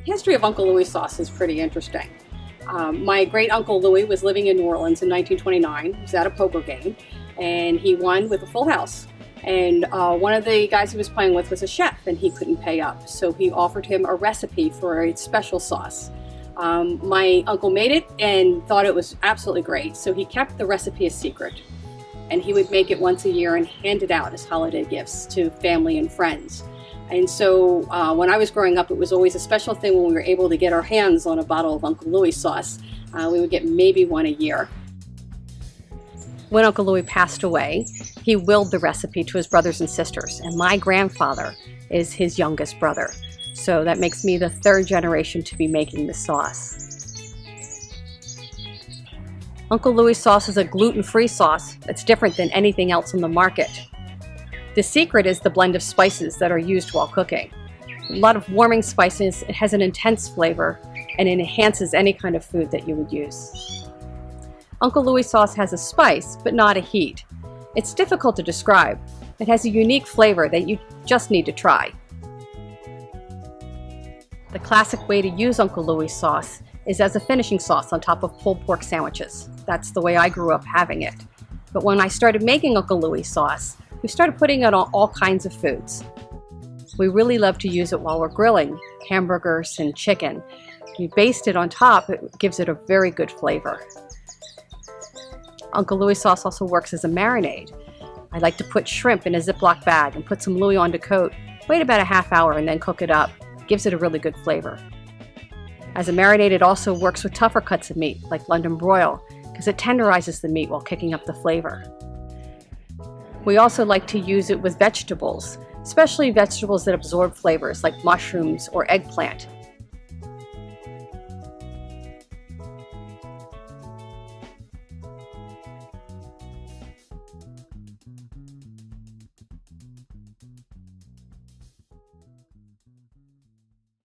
history of Uncle Louie Sauce is pretty interesting. My great Uncle Louie was living in New Orleans in 1929. He was at a poker game and he won with a full house. And one of the guys he was playing with was a chef and he couldn't pay up. So he offered him a recipe for a special sauce. My uncle made it and thought it was absolutely great. So he kept the recipe a secret. And he would make it once a year and hand it out as holiday gifts to family and friends. And so when I was growing up, it was always a special thing when we were able to get our hands on a bottle of Uncle Louie sauce. We would get maybe one a year. When Uncle Louie passed away, he willed the recipe to his brothers and sisters, and my grandfather is his youngest brother. So that makes me the third generation to be making this sauce. Uncle Louie sauce is a gluten-free sauce that's different than anything else on the market. The secret is the blend of spices that are used while cooking. A lot of warming spices, it has an intense flavor, and it enhances any kind of food that you would use. Uncle Louie sauce has a spice, but not a heat. It's difficult to describe. It has a unique flavor that you just need to try. The classic way to use Uncle Louie sauce is as a finishing sauce on top of pulled pork sandwiches. That's the way I grew up having it. But when I started making Uncle Louie sauce, we started putting it on all kinds of foods. We really love to use it while we're grilling hamburgers and chicken. We baste it on top, it gives it a very good flavor. Uncle Louie sauce also works as a marinade. I like to put shrimp in a Ziploc bag and put some Louie on to coat, wait about a half hour and then cook it up. Gives it a really good flavor. As a marinade, it also works with tougher cuts of meat, like London broil, because it tenderizes the meat while kicking up the flavor. We also like to use it with vegetables, especially vegetables that absorb flavors like mushrooms or eggplant.